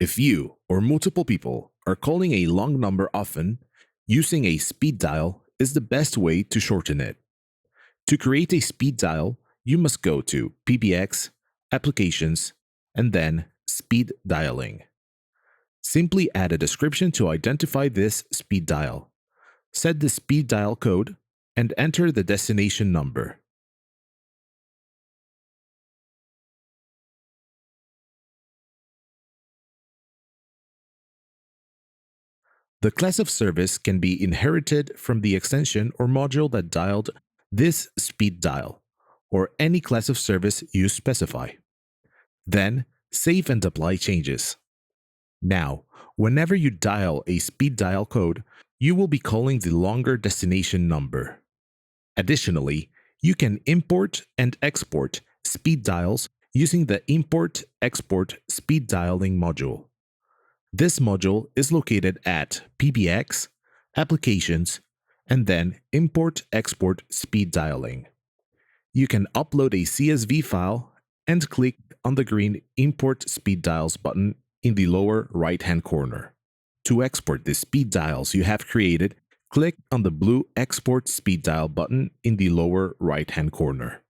If you or multiple people are calling a long number often, using a speed dial is the best way to shorten it. To create a speed dial, you must go to PBX, Applications, and then Speed Dialing. Simply add a description to identify this speed dial. Set the speed dial code and enter the destination number. The class of service can be inherited from the extension or module that dialed this speed dial, or any class of service you specify. Then, save and apply changes. Now, whenever you dial a speed dial code, you will be calling the longer destination number. Additionally, you can import and export speed dials using the Import-Export Speed Dialing module. This module is located at PBX, Applications, and then Import-Export Speed Dialing. You can upload a CSV file and click on the green Import Speed Dials button in the lower right-hand corner. To export the speed dials you have created, click on the blue Export Speed Dial button in the lower right-hand corner.